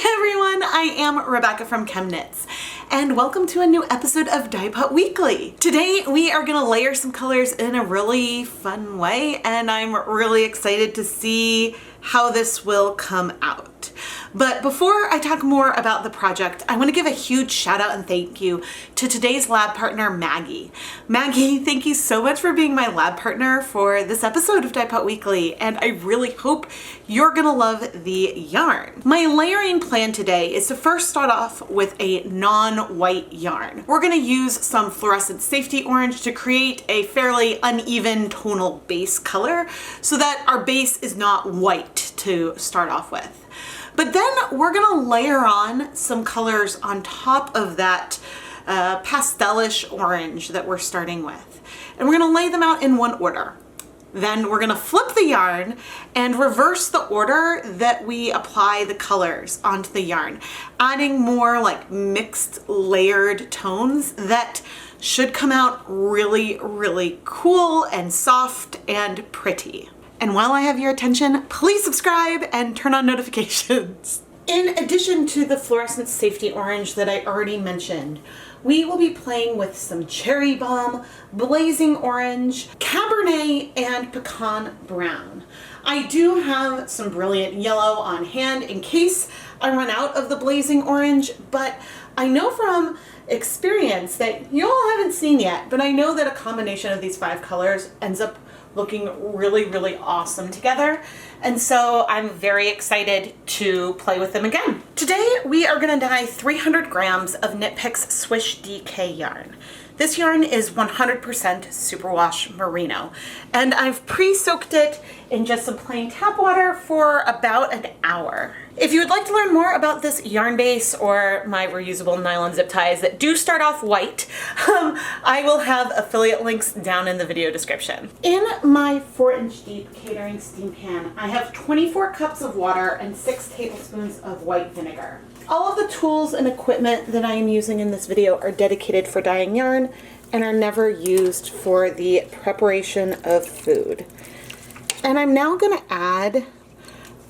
Hi everyone, I am Rebecca from ChemKnits, and welcome to a new episode of Dyepot Weekly. Today we are going to layer some colors in a really fun way, and I'm really excited to see how this will come out. But before I talk more about the project, I want to give a huge shout out and thank you to today's lab partner, Maggie. Maggie, thank you so much for being my lab partner for this episode of Dyepot Weekly, and I really hope you're gonna love the yarn. My layering plan today is to first start off with a non-white yarn. We're gonna use some Fluorescent Safety Orange to create a fairly uneven tonal base color so that our base is not white to start off with. But then we're gonna layer on some colors on top of that pastelish orange that we're starting with. And we're gonna lay them out in one order. Then we're gonna flip the yarn and reverse the order that we apply the colors onto the yarn, adding more like mixed layered tones that should come out really, really cool and soft and pretty. And while I have your attention, please subscribe and turn on notifications. In addition to the Fluorescent Safety Orange that I already mentioned, we will be playing with some Cherry Bomb, Blazing Orange, Cabernet, and Pecan Brown. I do have some Brilliant Yellow on hand in case I run out of the Blazing Orange, but I know from experience that you all haven't seen yet, but I know that a combination of these 5 colors ends up looking really, really awesome together. And so I'm very excited to play with them again. Today, we are gonna dye 300 grams of Knit Picks Swish DK yarn. This yarn is 100% superwash merino, and I've pre-soaked it in just some plain tap water for about an hour. If you would like to learn more about this yarn base or my reusable nylon zip ties that do start off white, I will have affiliate links down in the video description. In my 4-inch deep catering steam pan, I have 24 cups of water and 6 tablespoons of white vinegar. All of the tools and equipment that I am using in this video are dedicated for dyeing yarn and are never used for the preparation of food. And I'm now going to add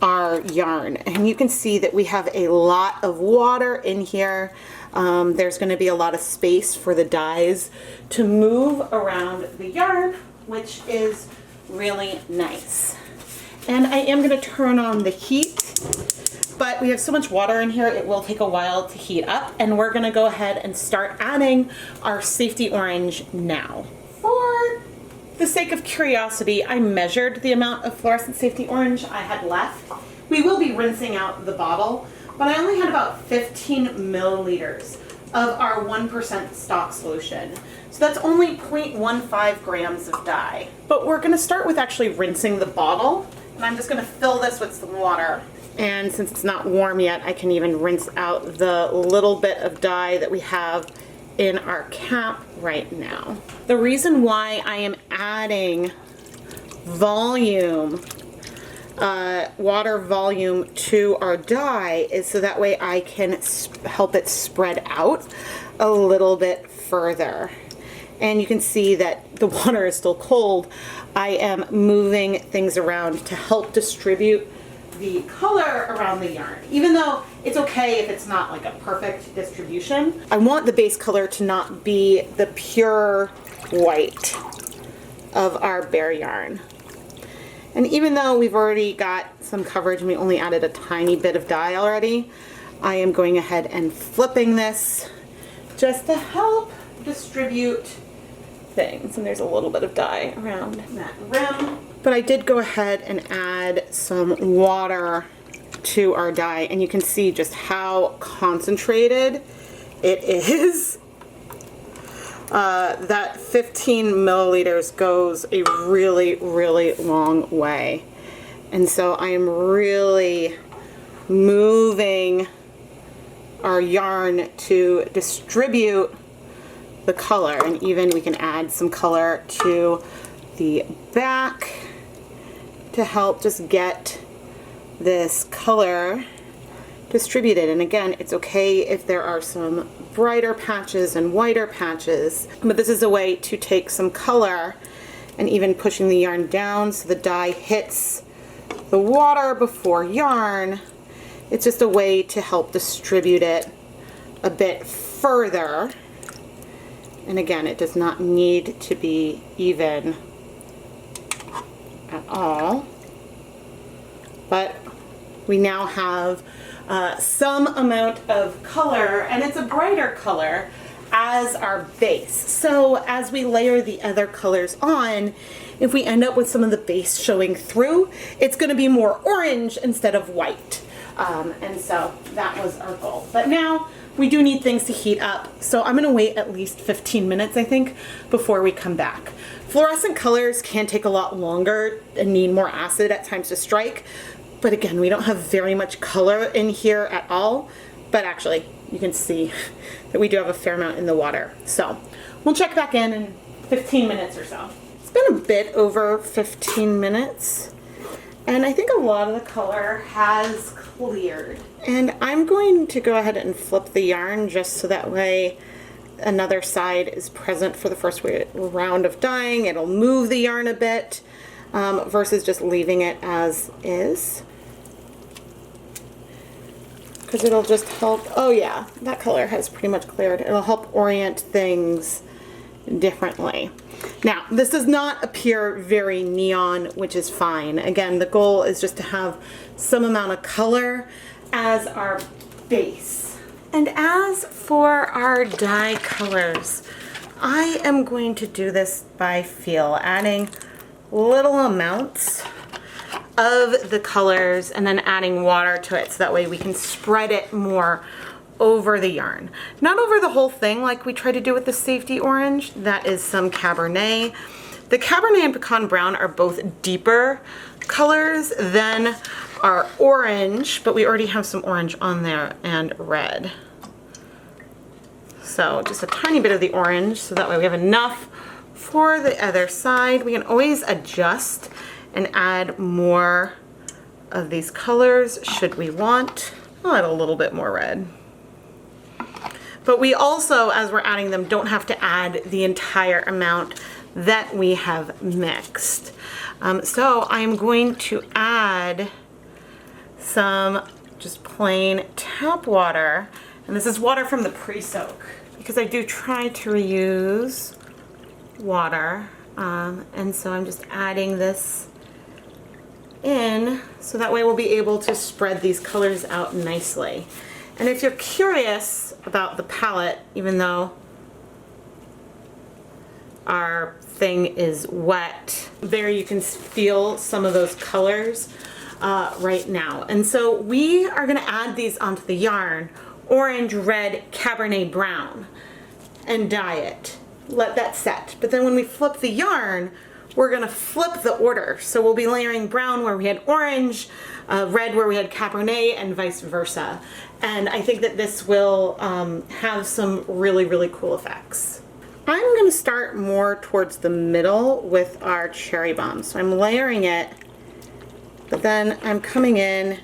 our yarn, and you can see that we have a lot of water in here. There's going to be a lot of space for the dyes to move around the yarn, which is really nice. And I am going to turn on the heat, but we have so much water in here it will take a while to heat up, and we're going to go ahead and start adding our safety orange now. For the sake of curiosity, I measured the amount of Fluorescent Safety Orange I had left. We will be rinsing out the bottle, but I only had about 15 milliliters of our 1% stock solution. So that's only 0.15 grams of dye. But we're gonna start with actually rinsing the bottle, and I'm just gonna fill this with some water. And since it's not warm yet, I can even rinse out the little bit of dye that we have in our cap right now. The reason why I am adding volume, water volume to our dye is so that way I can help it spread out a little bit further. And you can see that the water is still cold. I am moving things around to help distribute the color around the yarn, even though it's okay if it's not like a perfect distribution. I want the base color to not be the pure white of our bare yarn. And even though we've already got some coverage and we only added a tiny bit of dye already, I am going ahead and flipping this just to help distribute things. And there's a little bit of dye around that rim. But I did go ahead and add some water to our dye, and you can see just how concentrated it is. That 15 milliliters goes a really, really long way. And so I am really moving our yarn to distribute the color, and even we can add some color to the back to help just get this color distributed. And again, it's okay if there are some brighter patches and whiter patches, but this is a way to take some color and even pushing the yarn down so the dye hits the water before yarn It's just a way to help distribute it a bit further. And again, it does not need to be even at all. But we now have some amount of color, and it's a brighter color as our base. So as we layer the other colors on, if we end up with some of the base showing through, it's going to be more orange instead of white. And so that was our goal. But now we do need things to heat up. So I'm going to wait at least 15 minutes, I think, before we come back. Fluorescent colors can take a lot longer and need more acid at times to strike. But again, we don't have very much color in here at all. But actually, you can see that we do have a fair amount in the water. So we'll check back in 15 minutes or so. It's been a bit over 15 minutes. And I think a lot of the color has cleared. And I'm going to go ahead and flip the yarn just so that way another side is present for the first round of dyeing. It'll move the yarn a bit versus just leaving it as is. Because it'll just help, oh yeah, that color has pretty much cleared. It'll help orient things differently. Now, this does not appear very neon, which is fine. Again, the goal is just to have some amount of color as our base. And as for our dye colors, I am going to do this by feel, adding little amounts of the colors and then adding water to it so that way we can spread it more over the yarn. Not over the whole thing like we try to do with the Safety Orange. That is some Cabernet. The Cabernet and Pecan Brown are both deeper colors than our orange, but we already have some orange on there and red. So just a tiny bit of the orange so that way we have enough for the other side. We can always adjust and add more of these colors should we want. I'll add a little bit more red. But we also, as we're adding them, don't have to add the entire amount that we have mixed. So I'm going to add some just plain tap water. And this is water from the Presoak because I do try to reuse water. And so I'm just adding this in so that way we'll be able to spread these colors out nicely. And if you're curious about the palette, even though our thing is wet, there you can feel some of those colors right now. And so we are going to add these onto the yarn, orange, red, Cabernet brown, and dye it. Let that set. But then when we flip the yarn, we're going to flip the order. So we'll be layering brown where we had orange, red where we had Cabernet, and vice versa. And I think that this will have some really, really cool effects. I'm going to start more towards the middle with our cherry bomb. So I'm layering it, but then I'm coming in,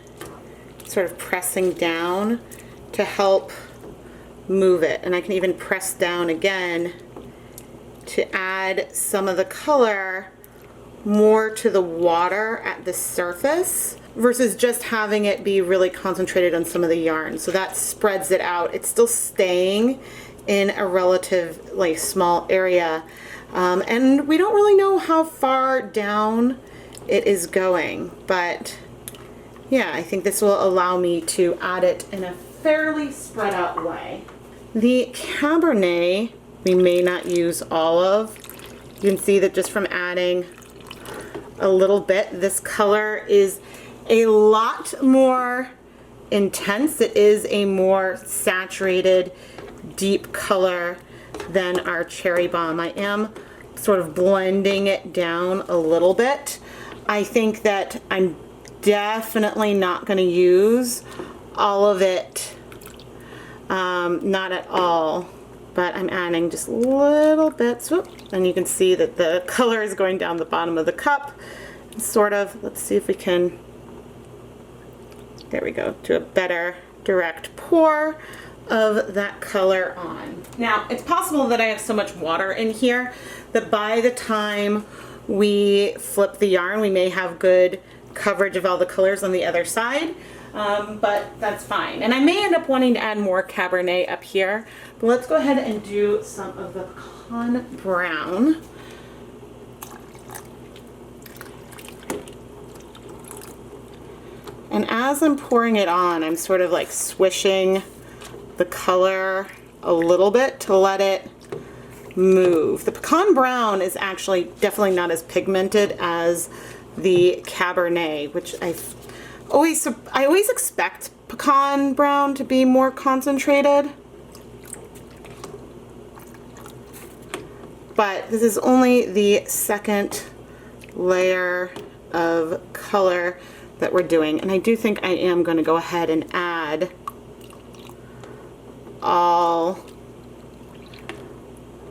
sort of pressing down to help move it. And I can even press down again to add some of the color more to the water at the surface versus just having it be really concentrated on some of the yarn. So that spreads it out. It's still staying in a relatively small area. And we don't really know how far down it is going, but yeah, I think this will allow me to add it in a fairly spread out way. The Cabernet, we may not use all of. You can see that just from adding a little bit, this color is a lot more intense. It is a more saturated, deep color than our cherry bomb. I am sort of blending it down a little bit. I think that I'm definitely not going to use all of it, not at all. But I'm adding just little bits, whoop, and you can see that the color is going down the bottom of the cup, sort of. Let's see if we can, there we go, do a better direct pour of that color on. Now, it's possible that I have so much water in here that by the time we flip the yarn, we may have good coverage of all the colors on the other side. but that's fine. And I may end up wanting to add more Cabernet up here, but let's go ahead and do some of the pecan brown. And as I'm pouring it on, I'm sort of like swishing the color a little bit to let it move. The pecan brown is actually definitely not as pigmented as the Cabernet, which I always expect pecan brown to be more concentrated. But this is only the second layer of color that we're doing, and I do think I am going to go ahead and add all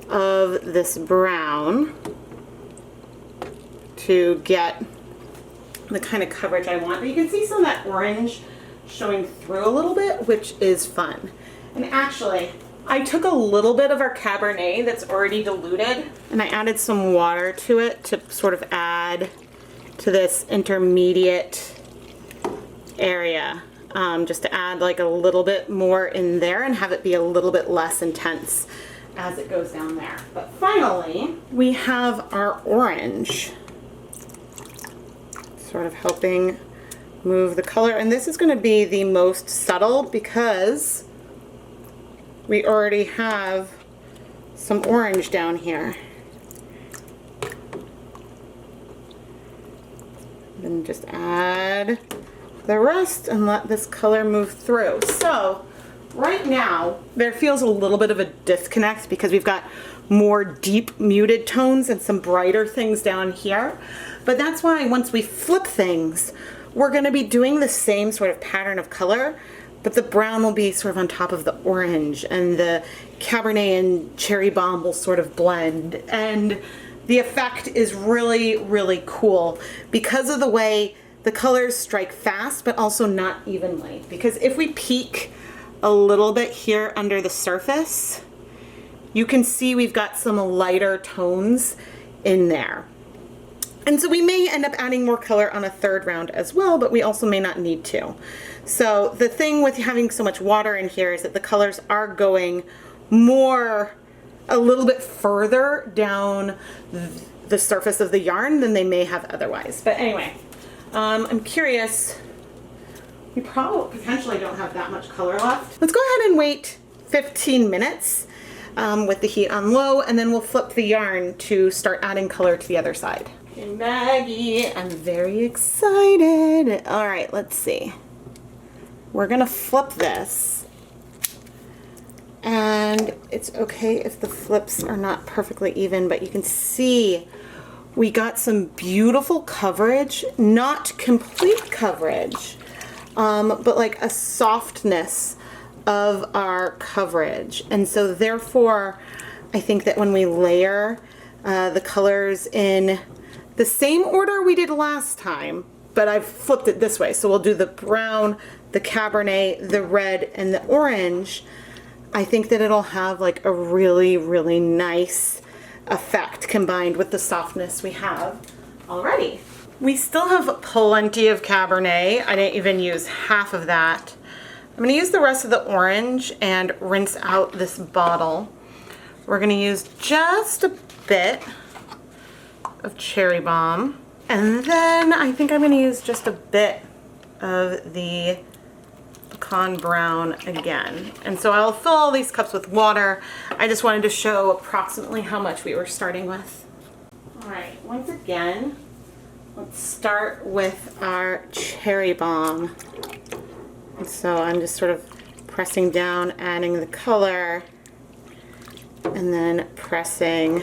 of this brown to get the kind of coverage I want. But you can see some of that orange showing through a little bit, which is fun. And actually, I took a little bit of our Cabernet that's already diluted, and I added some water to it to sort of add to this intermediate area, just to add like a little bit more in there and have it be a little bit less intense as it goes down there. But finally, we have our orange sort of helping move the color, and this is going to be the most subtle because we already have some orange down here. Then just add the rest and let this color move through. So right now there feels a little bit of a disconnect because we've got more deep muted tones and some brighter things down here. But that's why once we flip things, we're going to be doing the same sort of pattern of color, but the brown will be sort of on top of the orange, and the Cabernet and cherry bomb will sort of blend. And the effect is really, really cool because of the way the colors strike fast, but also not evenly. Because if we peek a little bit here under the surface, you can see we've got some lighter tones in there. And so we may end up adding more color on a third round as well, but we also may not need to. So the thing with having so much water in here is that the colors are going more, a little bit further down the surface of the yarn than they may have otherwise. But anyway, I'm curious, we probably potentially don't have that much color left. Let's go ahead and wait 15 minutes with the heat on low, and then we'll flip the yarn to start adding color to the other side. Okay, Maggie, I'm very excited. All right, let's see. We're gonna flip this, and it's okay if the flips are not perfectly even, but you can see we got some beautiful coverage, not complete coverage, but like a softness of our coverage. And so therefore, I think that when we layer the colors in the same order we did last time, but I've flipped it this way. So we'll do the brown, the Cabernet, the red, and the orange. I think that it'll have like a really, really nice effect combined with the softness we have already. We still have plenty of Cabernet. I didn't even use half of that. I'm going to use the rest of the orange and rinse out this bottle. We're going to use just a bit of cherry bomb, and then I think I'm going to use just a bit of the pecan brown again. And so I'll fill all these cups with water. I just wanted to show approximately how much we were starting with. All right, once again, let's start with our cherry bomb. And so I'm just sort of pressing down, adding the color, and then pressing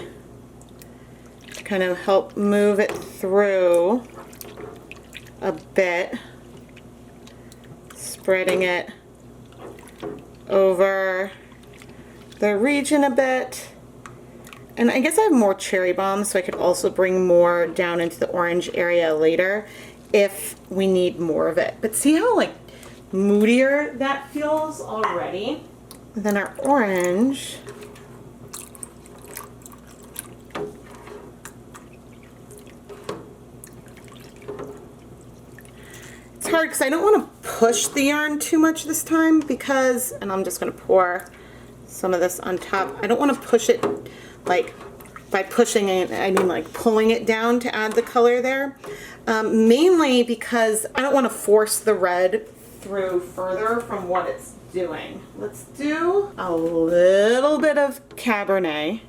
to kind of help move it through a bit, spreading it over the region a bit. And I guess I have more cherry bomb, so I could also bring more down into the orange area later if we need more of it. But see how like moodier that feels already? And then our orange. It's hard because I don't want to push the yarn too much this time because, and I'm just going to pour some of this on top. I don't want to push it, like by pushing it, I mean like pulling it down to add the color there. Mainly because I don't want to force the red through further from what it's doing. Let's do a little bit of Cabernet.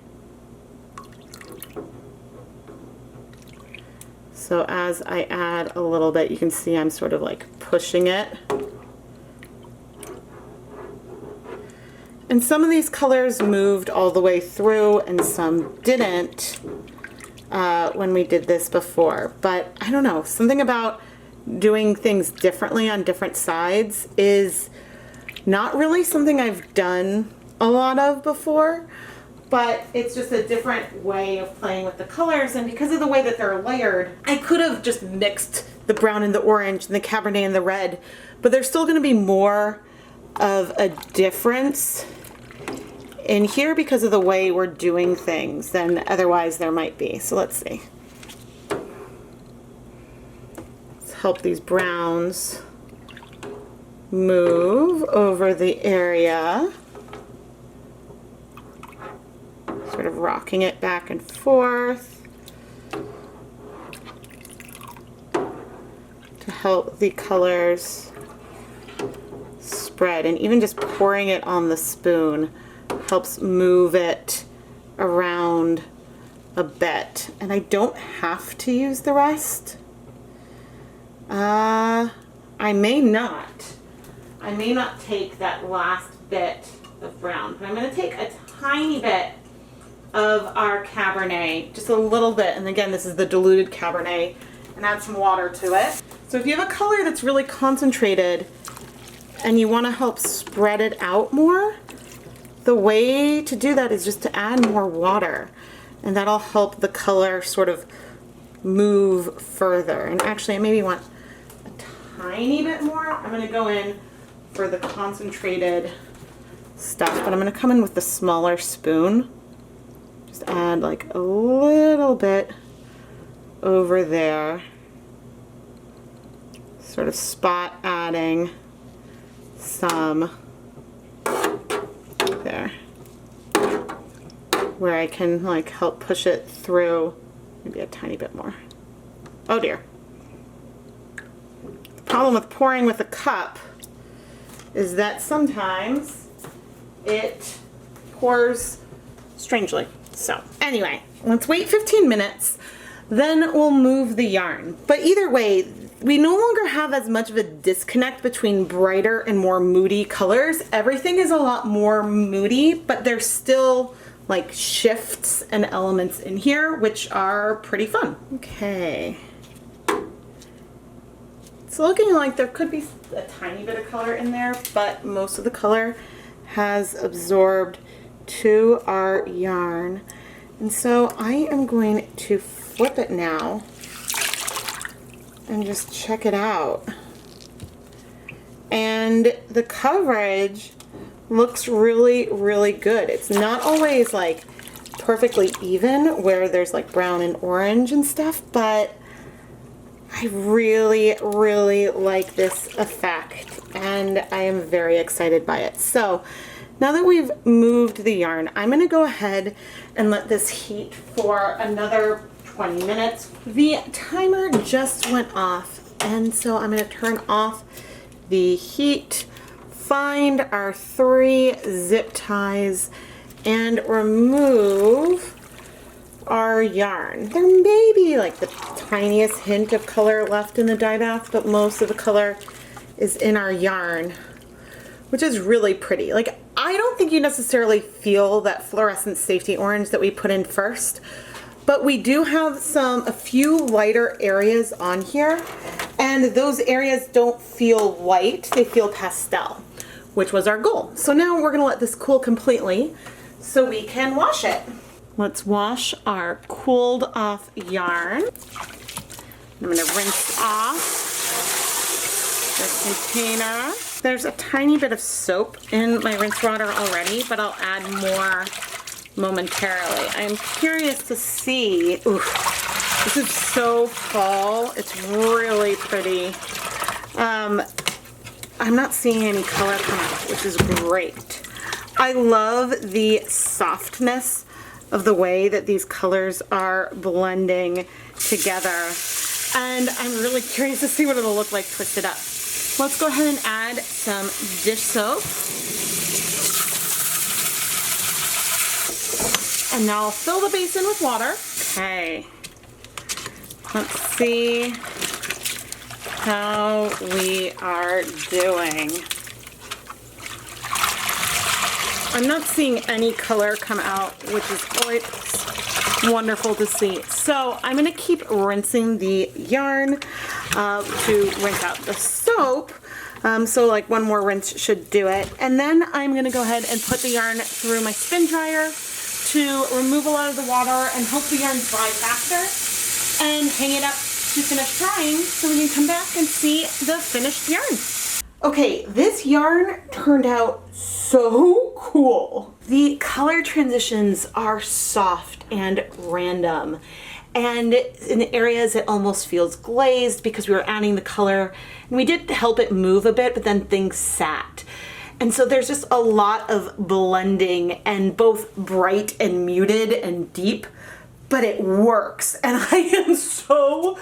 So as I add a little bit, you can see I'm sort of like pushing it. And some of these colors moved all the way through and some didn't when we did this before. But I don't know, something about doing things differently on different sides is not really something I've done a lot of before, but it's just a different way of playing with the colors. And because of the way that they're layered, I could have just mixed the brown and the orange and the Cabernet and the red, but there's still going to be more of a difference in here because of the way we're doing things than otherwise there might be. So let's see. Let's help these browns move over the area. Sort of rocking it back and forth to help the colors spread, and even just pouring it on the spoon helps move it around a bit. And I don't have to use the rest. I may not take that last bit of brown, but I'm going to take a tiny bit of our Cabernet, just a little bit, and again this is the diluted Cabernet, and add some water to it. So if you have a color that's really concentrated and you want to help spread it out more, the way to do that is just to add more water, and that'll help the color sort of move further. And actually I maybe want a tiny bit more. I'm going to go in for the concentrated stuff, but I'm going to come in with the smaller spoon. Just add like a little bit over there, sort of spot adding some there where I can like help push it through, maybe a tiny bit more. Oh dear. The problem with pouring with a cup is that sometimes it pours strangely. So anyway, let's wait 15 minutes, then we'll move the yarn. But either way, we no longer have as much of a disconnect between brighter and more moody colors. Everything is a lot more moody, but there's still like shifts and elements in here, which are pretty fun. Okay. It's looking like there could be a tiny bit of color in there, but most of the color has absorbed to our yarn. And so I am going to flip it now and just check it out. And the coverage looks really, really good. It's not always like perfectly even where there's like brown and orange and stuff, but I really, really like this effect and I am very excited by it. So now that we've moved the yarn, I'm going to go ahead and let this heat for another 20 minutes. The timer just went off, and so I'm going to turn off the heat, find our 3 zip ties, and remove our yarn. There may be like the tiniest hint of color left in the dye bath, but most of the color is in our yarn, which is really pretty. Like, I don't think you necessarily feel that fluorescent safety orange that we put in first, but we do have a few lighter areas on here, and those areas don't feel white, they feel pastel, which was our goal. So now we're gonna let this cool completely so we can wash it. Let's wash our cooled off yarn. I'm gonna rinse off the container. There's a tiny bit of soap in my rinse water already, but I'll add more momentarily. I'm curious to see. Ooh, this is so fall. It's really pretty. I'm not seeing any color come out, which is great. I love the softness of the way that these colors are blending together. And I'm really curious to see what it'll look like twisted up. Let's go ahead and add some dish soap. And now I'll fill the basin with water. Okay. Let's see how we are doing. I'm not seeing any color come out, which is always wonderful to see. So I'm going to keep rinsing the yarn to rinse out the soap. So like one more rinse should do it. And then I'm going to go ahead and put the yarn through my spin dryer to remove a lot of the water and help the yarn dry faster, and hang it up to finish drying so we can come back and see the finished yarn. Okay, this yarn turned out so cool. The color transitions are soft and random, and in areas it almost feels glazed because we were adding the color, and we did help it move a bit, but then things sat. And so there's just a lot of blending, and both bright and muted and deep, but it works. And I am so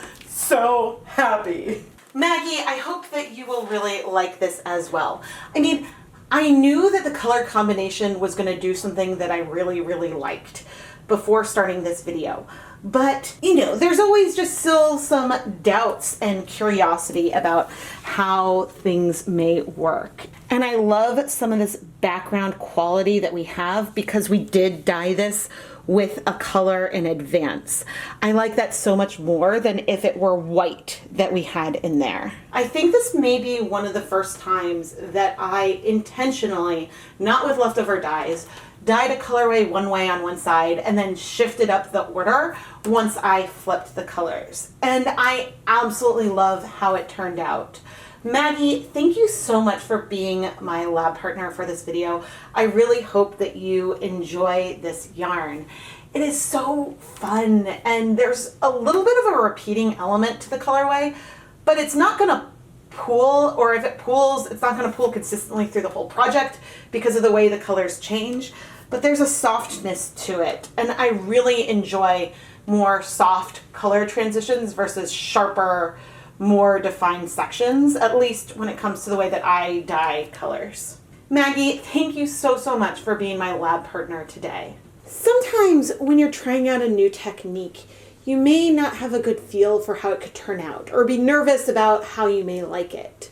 happy. Maggie, I hope that you will really like this as well. I mean, I knew that the color combination was going to do something that I really liked before starting this video. But, you know, there's always just still some doubts and curiosity about how things may work. And I love some of this background quality that we have because we did dye this with a color in advance. I like that so much more than if it were white that we had in there. I think this may be one of the first times that I intentionally, not with leftover dyes, dyed a colorway one way on one side and then shifted up the order once I flipped the colors. And I absolutely love how it turned out. Maggie, thank you so much for being my lab partner for this video. I really hope that you enjoy this yarn. It is so fun, and there's a little bit of a repeating element to the colorway, but it's not gonna pool, or if it pools, it's not gonna pool consistently through the whole project because of the way the colors change, but there's a softness to it, and I really enjoy more soft color transitions versus sharper, more defined sections, at least when it comes to the way that I dye colors. Maggie, thank you so much for being my lab partner today. Sometimes when you're trying out a new technique, you may not have a good feel for how it could turn out, or be nervous about how you may like it.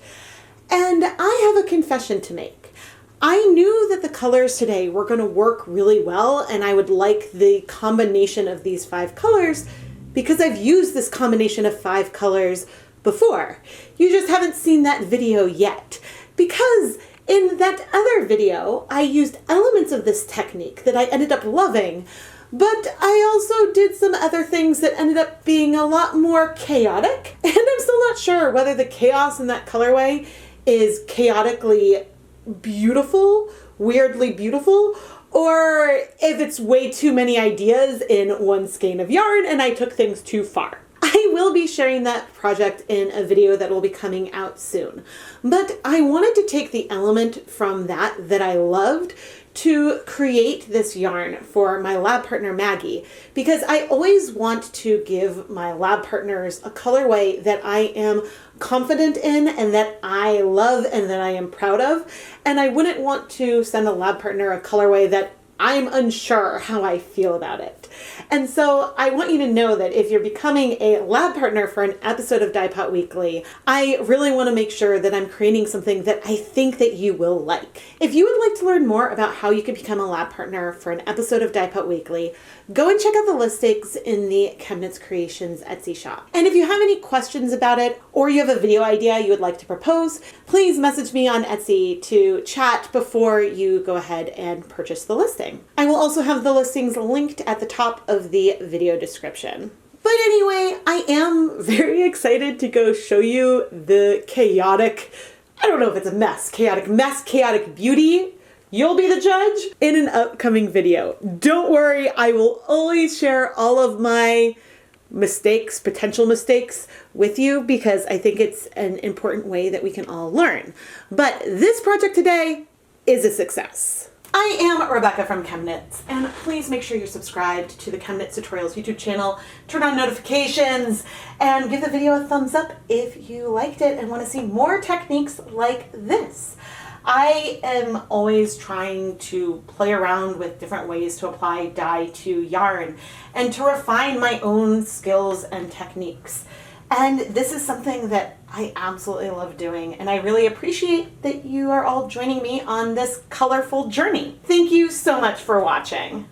And I have a confession to make. I knew that the colors today were going to work really well, and I would like the combination of these 5 colors because I've used this combination of 5 colors before. You just haven't seen that video yet, because in that other video I used elements of this technique that I ended up loving, but I also did some other things that ended up being a lot more chaotic, and I'm still not sure whether the chaos in that colorway is chaotically beautiful, weirdly beautiful, or if it's way too many ideas in one skein of yarn and I took things too far. I will be sharing that project in a video that will be coming out soon. But I wanted to take the element from that I loved to create this yarn for my lab partner Maggie, because I always want to give my lab partners a colorway that I am confident in and that I love and that I am proud of. And I wouldn't want to send a lab partner a colorway that I'm unsure how I feel about it. And so I want you to know that if you're becoming a lab partner for an episode of Dyepot Weekly, I really want to make sure that I'm creating something that I think that you will like. If you would like to learn more about how you can become a lab partner for an episode of Dyepot Weekly, go and check out the listings in the ChemKnits Creations Etsy shop. And if you have any questions about it, or you have a video idea you would like to propose, please message me on Etsy to chat before you go ahead and purchase the listing. I will also have the listings linked at the top of the video description. But anyway, I am very excited to go show you the chaotic, I don't know if it's a mess, chaotic beauty. You'll be the judge in an upcoming video. Don't worry, I will always share all of my mistakes, potential mistakes with you, because I think it's an important way that we can all learn. But this project today is a success. I am Rebecca from ChemKnits, and please make sure you're subscribed to the ChemKnits Tutorials YouTube channel, turn on notifications, and give the video a thumbs up if you liked it and want to see more techniques like this. I am always trying to play around with different ways to apply dye to yarn and to refine my own skills and techniques. And this is something that I absolutely love doing, and I really appreciate that you are all joining me on this colorful journey. Thank you so much for watching.